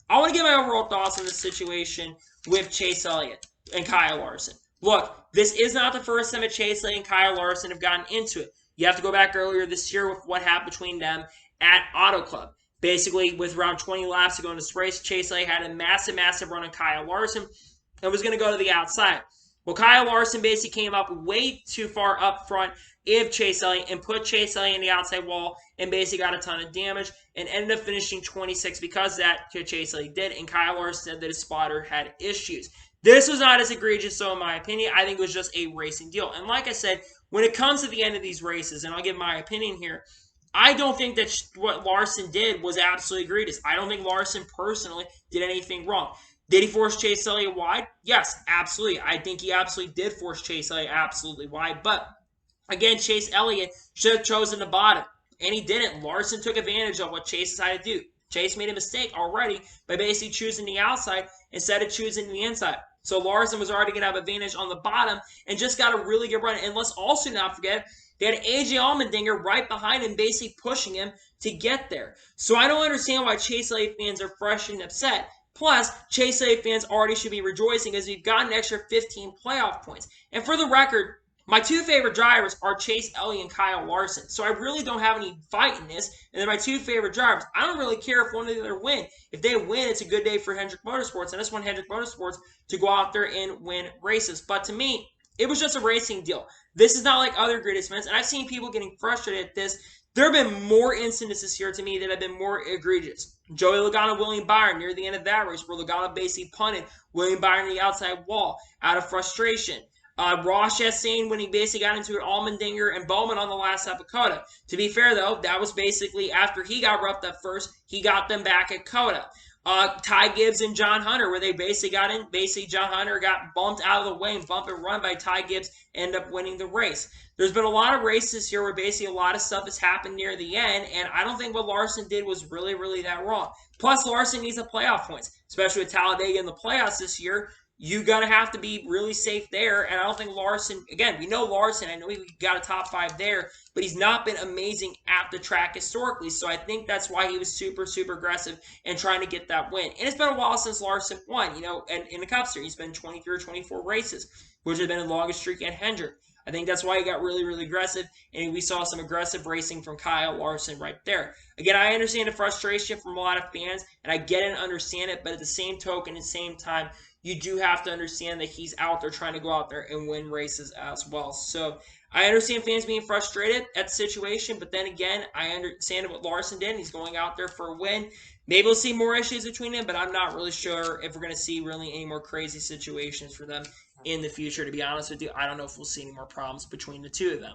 I want to give my overall thoughts on this situation with Chase Elliott and Kyle Larson. Look, this is not the first time that Chase Elliott and Kyle Larson have gotten into it. You have to go back earlier this year with what happened between them at Auto Club. Basically, with around 20 laps to go in this race, Chase Elliott had a massive, massive run on Kyle Larson and was going to go to the outside. Well, Kyle Larson basically came up way too far up front of Chase Elliott and put Chase Elliott in the outside wall and basically got a ton of damage and ended up finishing 26 because that Chase Elliott did, and Kyle Larson said that his spotter had issues. This was not as egregious, so in my opinion, I think it was just a racing deal. And like I said, when it comes to the end of these races, and I'll give my opinion here, I don't think that what Larson did was absolutely egregious. I don't think Larson personally did anything wrong. Did he force Chase Elliott wide? Yes, absolutely. I think he absolutely did force Chase Elliott absolutely wide. But, again, Chase Elliott should have chosen the bottom, and he didn't. Larson took advantage of what Chase decided to do. Chase made a mistake already by basically choosing the outside instead of choosing the inside. So Larson was already going to have advantage on the bottom and just got a really good run. And let's also not forget, they had AJ Allmendinger right behind him, basically pushing him to get there. So I don't understand why Chase Elliott fans are frustrated and upset. Plus, Chase Elliott fans already should be rejoicing as we've got an extra 15 playoff points. And for the record, my two favorite drivers are Chase Elliott and Kyle Larson. So I really don't have any fight in this. And they're my two favorite drivers. I don't really care if one of the other win. If they win, it's a good day for Hendrick Motorsports. And I just want Hendrick Motorsports to go out there and win races. But to me, it was just a racing deal. This is not like other greatest events. And I've seen people getting frustrated at this. There have been more incidents this year to me that have been more egregious. Joey Logano, William Byron near the end of that race, where Logano basically punted William Byron to the outside wall out of frustration. Ross Chastain when he basically got into an Allmendinger and Bowman on the last lap of COTA. To be fair, though, that was basically after he got roughed up first, he got them back at COTA. Ty Gibbs and John Hunter, where they basically got in. Basically, John Hunter got bumped out of the way and bump and run by Ty Gibbs, ended up winning the race. There's been a lot of races here where basically a lot of stuff has happened near the end, and I don't think what Larson did was really, really that wrong. Plus, Larson needs the playoff points, especially with Talladega in the playoffs this year. You're going to have to be really safe there, and I don't think Larson, again, we know Larson, I know he got a top 5 there, but he's not been amazing at the track historically, so I think that's why he was super, super aggressive and trying to get that win. And it's been a while since Larson won, and in the Cup Series. He's been 23 or 24 races, which has been the longest streak at Hendrick. I think that's why he got really, really aggressive, and we saw some aggressive racing from Kyle Larson right there. Again, I understand the frustration from a lot of fans, and I get it and understand it, but at the same token, at the same time, you do have to understand that he's out there trying to go out there and win races as well. So I understand fans being frustrated at the situation, but then again, I understand what Larson did. He's going out there for a win. Maybe we'll see more issues between them, but I'm not really sure if we're going to see really any more crazy situations for them in the future, to be honest with you. I don't know if we'll see any more problems between the two of them.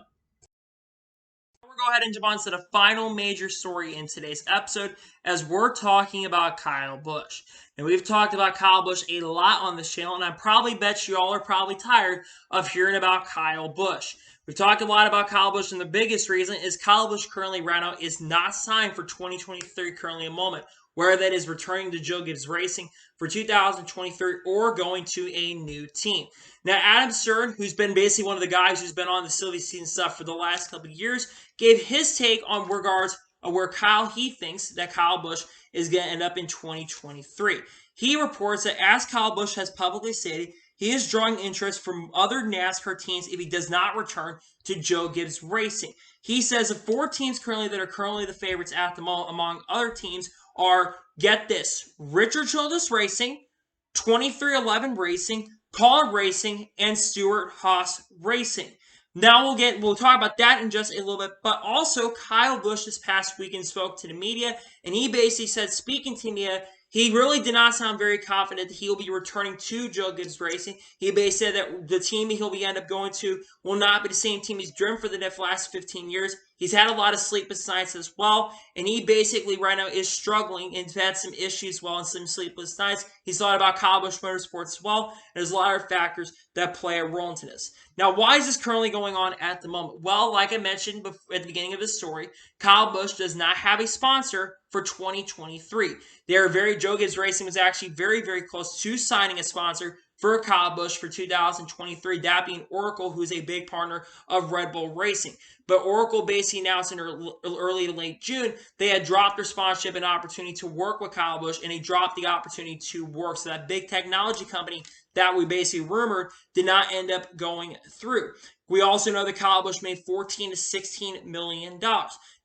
We'll go ahead and jump on to the final major story in today's episode as we're talking about Kyle Busch. And we've talked about Kyle Busch a lot on this channel, and I probably bet you all are probably tired of hearing about Kyle Busch. We've talked a lot about Kyle Busch, and the biggest reason is Kyle Busch currently right now is not signed for 2023 currently a moment, where that is returning to Joe Gibbs Racing for 2023 or going to a new team. Now, Adam Stern, who's been basically one of the guys who's been on the silly season stuff for the last couple of years, gave his take on regards of where he thinks that Kyle Busch is going to end up in 2023. He reports that as Kyle Busch has publicly stated, he is drawing interest from other NASCAR teams if he does not return to Joe Gibbs Racing. He says the 4 teams currently that are currently the favorites at the moment, among other teams, are, get this, Richard Childress Racing, 2311 Racing, Colin Racing, and Stewart Haas Racing. Now we'll talk about that in just a little bit, but also Kyle Busch this past weekend spoke to the media, and he basically said, speaking to media, he really did not sound very confident that he will be returning to Joe Gibbs Racing. He basically said that the team he'll be end up going to will not be the same team he's driven for the last 15 years. He's had a lot of sleepless nights as well, and he basically right now is struggling and had some issues as well and some sleepless nights. He's thought about Kyle Busch Motorsports as well, and there's a lot of factors that play a role into this. Now, why is this currently going on at the moment? Well, like I mentioned at the beginning of the story, Kyle Busch does not have a sponsor for 2023. Joe Gibbs Racing was actually very, very close to signing a sponsor for Kyle Busch for 2023, that being Oracle, who's a big partner of Red Bull Racing. But Oracle basically announced in early to late June, they had dropped their sponsorship and opportunity to work with Kyle Busch, and they dropped the opportunity to work. So that big technology company that we basically rumored did not end up going through. We also know that Kyle Busch made $14 to $16 million.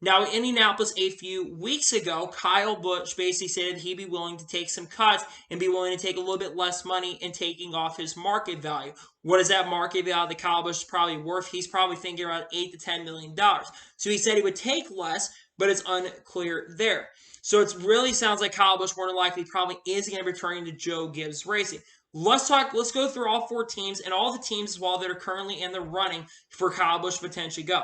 Now, in Indianapolis a few weeks ago, Kyle Busch basically said he'd be willing to take some cuts and be willing to take a little bit less money and taking off his market value. What is that market value that Kyle Busch is probably worth? He's probably thinking around $8 to $10 million. So he said he would take less, but it's unclear there. So it really sounds like Kyle Busch more than likely probably is going to be returning to Joe Gibbs Racing. Let's go through all 4 teams and all the teams as well that are currently in the running for Kyle Busch to potentially go.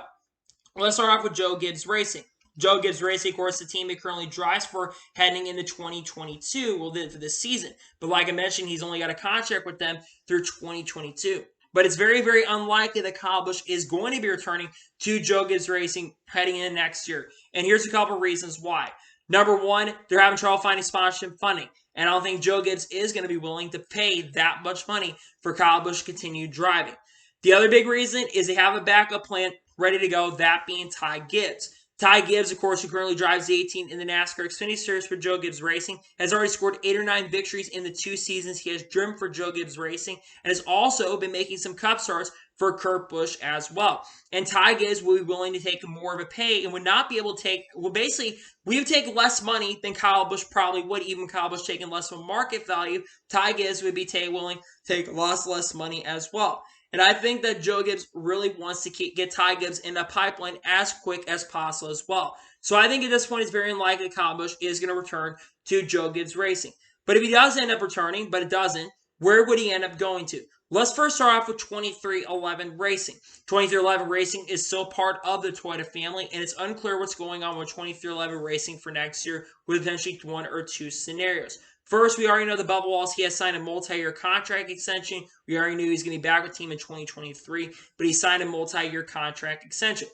Let's start off with Joe Gibbs Racing. Joe Gibbs Racing, of course, the team he currently drives for heading into 2022, for this season. But like I mentioned, he's only got a contract with them through 2022. But it's very, very unlikely that Kyle Busch is going to be returning to Joe Gibbs Racing heading into next year. And here's a couple of reasons why. Number one, they're having trouble finding sponsorship funding. And I don't think Joe Gibbs is going to be willing to pay that much money for Kyle Busch to continue driving. The other big reason is they have a backup plan ready to go, that being Ty Gibbs. Ty Gibbs, of course, who currently drives the 18 in the NASCAR Xfinity Series for Joe Gibbs Racing, has already scored 8 or 9 victories in the 2 seasons he has driven for Joe Gibbs Racing, and has also been making some cup starts for Kurt Busch as well. And Ty Gibbs will be willing to take more of a pay and would not be able to take, well, basically, we would take less money than Kyle Busch probably would, even Kyle Busch taking less of a market value. Ty Gibbs would be willing to take less money as well. And I think that Joe Gibbs really wants to get Ty Gibbs in the pipeline as quick as possible as well. So I think at this point it's very unlikely Kyle Busch is going to return to Joe Gibbs Racing. But if he does end up returning, but it doesn't, where would he end up going to? Let's first start off with 2311 Racing. 2311 Racing is still part of the Toyota family, and it's unclear what's going on with 2311 Racing for next year with potentially 1 or 2 scenarios. First, we already know the Bubba Wallace, he has signed a multi-year contract extension. We already knew he's going to be back with the team in 2023, but he signed a multi-year contract extension.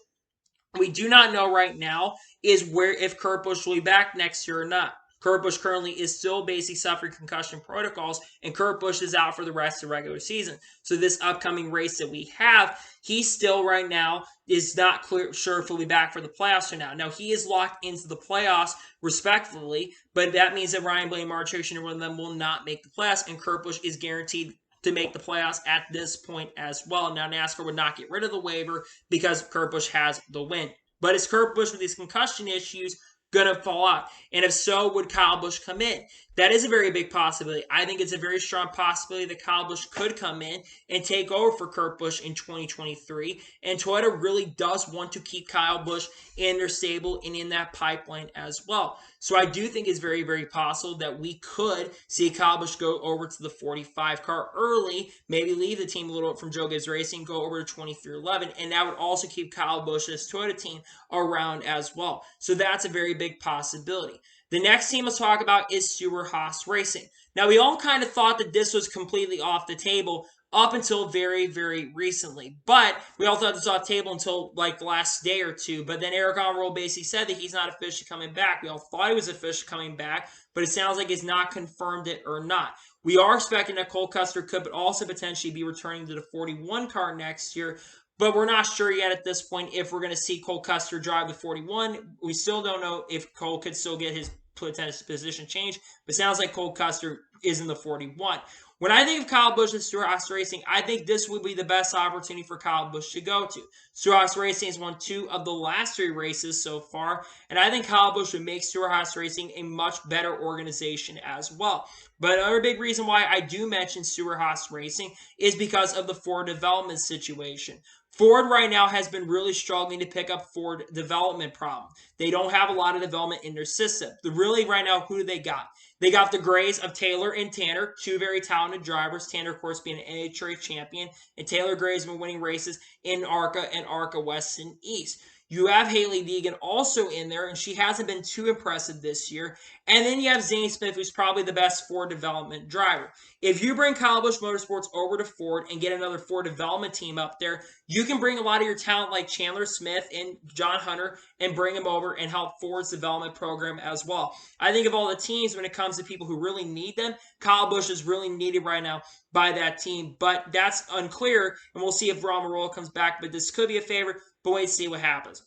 We do not know right now is if Kurt Busch will be back next year or not. Kurt Busch currently is still basically suffering concussion protocols, and Kurt Busch is out for the rest of the regular season. So this upcoming race that we have, he still right now is not sure if he'll be back for the playoffs or not. Now, he is locked into the playoffs respectively, but that means that Ryan Blaney, Mark Truex, and one of them will not make the playoffs, and Kurt Busch is guaranteed to make the playoffs at this point as well. Now, NASCAR would not get rid of the waiver because Kurt Busch has the win. But is Kurt Busch with these concussion issues going to fall out? And if so, would Kyle Busch come in? That is a very big possibility. I think it's a very strong possibility that Kyle Busch could come in and take over for Kurt Busch in 2023. And Toyota really does want to keep Kyle Busch in their stable and in that pipeline as well. So I do think it's very, very possible that we could see Kyle Busch go over to the 45 car early, maybe leave the team a little bit from Joe Gibbs Racing, go over to 2311, and that would also keep Kyle Busch's Toyota team around as well. So that's a very big possibility. The next team let's talk about is Stewart-Haas Racing. Now, we all kind of thought that this was completely off the table up until very, very recently. But we all thought this was off the table until like the last day or two. But then Eric Almirola basically said that he's not officially coming back. We all thought he was officially coming back, but it sounds like he's not confirmed it or not. We are expecting that Cole Custer could also potentially be returning to the 41 car next year. But we're not sure yet at this point if we're going to see Cole Custer drive the 41. We still don't know if Cole could still get his position changed. But it sounds like Cole Custer is in the 41. When I think of Kyle Busch and Stewart-Haas Racing, I think this would be the best opportunity for Kyle Busch to go to. Stewart-Haas Racing has won 2 of the last 3 races so far, and I think Kyle Busch would make Stewart-Haas Racing a much better organization as well. But another big reason why I do mention Stewart-Haas Racing is because of the Ford development situation. Ford right now has been really struggling to pick up Ford development problem. They don't have a lot of development in their system. Really right now, who do they got? They got the Grays of Taylor and Tanner, 2 very talented drivers. Tanner, of course, being an NHRA champion, and Taylor Gray has been winning races in ARCA and ARCA West and East. You have Hailie Deegan also in there, and she hasn't been too impressive this year. And then you have Sammy Smith, who's probably the best Ford development driver. If you bring Kyle Busch Motorsports over to Ford and get another Ford development team up there, you can bring a lot of your talent like Chandler Smith and John Hunter and bring them over and help Ford's development program as well. I think of all the teams when it comes to people who really need them, Kyle Busch is really needed right now by that team. But that's unclear, and we'll see if Almirola comes back. But this could be a favorite. But wait to see what happens.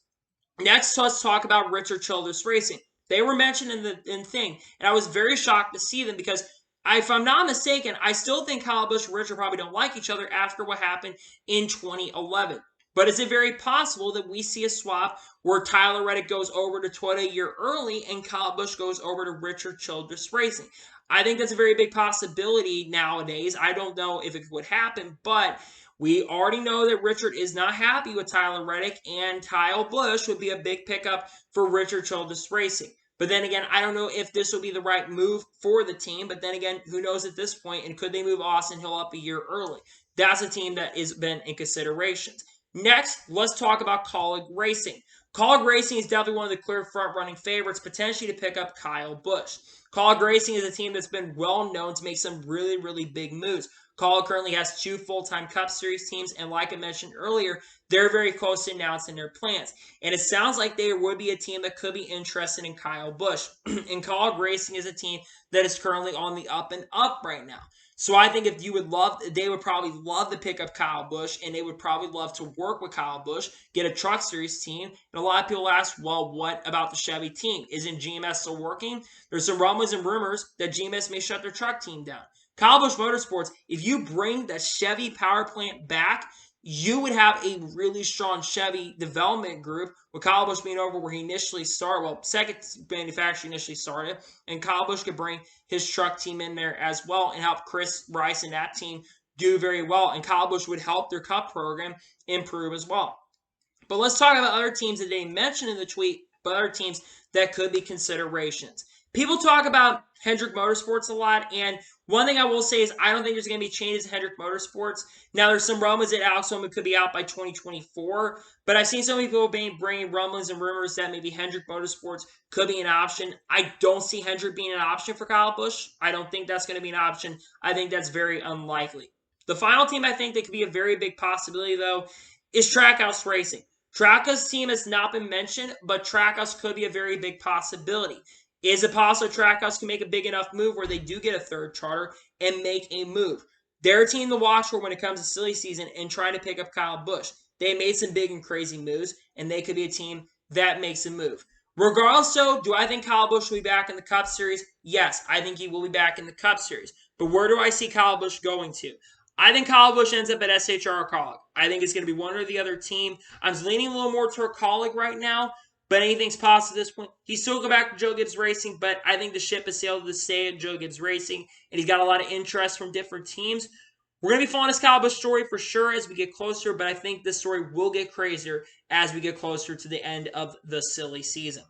Next, let's talk about Richard Childress Racing. They were mentioned in the thing, and I was very shocked to see them because if I'm not mistaken, I still think Kyle Busch and Richard probably don't like each other after what happened in 2011. But is it very possible that we see a swap where Tyler Reddick goes over to Toyota a year early and Kyle Busch goes over to Richard Childress Racing? I think that's a very big possibility nowadays. I don't know if it would happen, but we already know that Richard is not happy with Tyler Reddick, and Kyle Busch would be a big pickup for Richard Childress Racing. But then again, I don't know if this will be the right move for the team. But then again, who knows at this point? And could they move Austin Hill up a year early? That's a team that has been in consideration. Next, let's talk about Kaulig Racing. Kaulig Racing is definitely one of the clear front-running favorites, potentially to pick up Kyle Busch. Kaulig Racing is a team that's been well known to make some really, really big moves. Kaulig currently has 2 full-time Cup Series teams, and like I mentioned earlier, they're very close to announcing their plans. And it sounds like there would be a team that could be interested in Kyle Busch. And Kaulig Racing is a team that is currently on the up and up right now. So I think if you would they would probably love to pick up Kyle Busch, and they would probably love to work with Kyle Busch, get a Truck Series team. And a lot of people ask, well, what about the Chevy team? Isn't GMS still working? There's some rumblings and rumors that GMS may shut their truck team down. Kyle Busch Motorsports, if you bring the Chevy power plant back, you would have a really strong Chevy development group, with Kyle Busch being over where he initially started, well, second manufacturer initially started, and Kyle Busch could bring his truck team in there as well and help Chris Rice and that team do very well, and Kyle Busch would help their Cup program improve as well. But let's talk about other teams that they mentioned in the tweet, but other teams that could be considerations. People talk about Hendrick Motorsports a lot, and one thing I will say is I don't think there's going to be changes in Hendrick Motorsports. Now, there's some rumors that Alex Bowman could be out by 2024, but I've seen some people bringing rumblings and rumors that maybe Hendrick Motorsports could be an option. I don't see Hendrick being an option for Kyle Busch. I don't think that's going to be an option. I think that's very unlikely. The final team I think that could be a very big possibility, though, is Trackhouse Racing. Trackhouse team has not been mentioned, but Trackhouse could be a very big possibility. Is it possible Trackhouse can make a big enough move where they do get a third charter and make a move? They're a team to watch for when it comes to silly season and trying to pick up Kyle Busch. They made some big and crazy moves, and they could be a team that makes a move. Regardless, though, do I think Kyle Busch will be back in the Cup Series? Yes, I think he will be back in the Cup Series. But where do I see Kyle Busch going to? I think Kyle Busch ends up at SHR or Kaulig. I think it's going to be one or the other team. I'm leaning a little more toward Kaulig right now, but anything's possible at this point. He still go back to Joe Gibbs Racing, but I think the ship has sailed to stay at Joe Gibbs Racing, and he's got a lot of interest from different teams. We're going to be following this Kyle Busch story for sure as we get closer, but I think this story will get crazier as we get closer to the end of the silly season.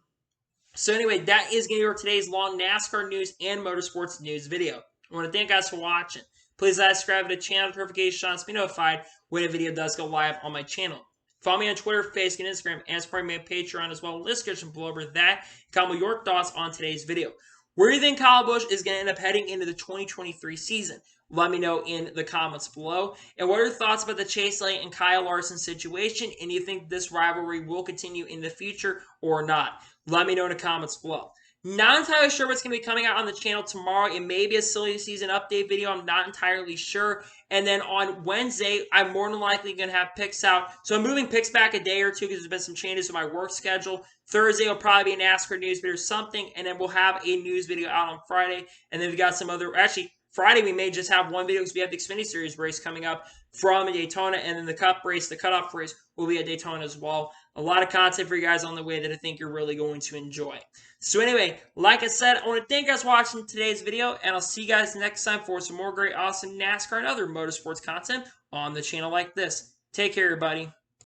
So anyway, that is going to be for today's long NASCAR news and motorsports news video. I want to thank you guys for watching. Please subscribe to the channel notifications to be notified when a video does go live on my channel. Follow me on Twitter, Facebook, and Instagram, and support me on Patreon as well. Link description below over that. Comment your thoughts on today's video. Where do you think Kyle Busch is going to end up heading into the 2023 season? Let me know in the comments below. And what are your thoughts about the Chase Elliott and Kyle Larson situation? And do you think this rivalry will continue in the future or not? Let me know in the comments below. Not entirely sure what's going to be coming out on the channel tomorrow. It may be a silly season update video. I'm not entirely sure. And then on Wednesday, I'm more than likely going to have picks out. So I'm moving picks back a day or two because there's been some changes to my work schedule. Thursday will probably be an NASCAR news video or something. And then we'll have a news video out on Friday. And then we got some other... Actually, Friday we may just have one video because we have the Xfinity Series race coming up from Daytona. And then the Cup race, the cutoff race, will be at Daytona as well. A lot of content for you guys on the way that I think you're really going to enjoy. So anyway, like I said, I want to thank you guys for watching today's video, and I'll see you guys next time for some more great, awesome NASCAR and other motorsports content on the channel like this. Take care, everybody.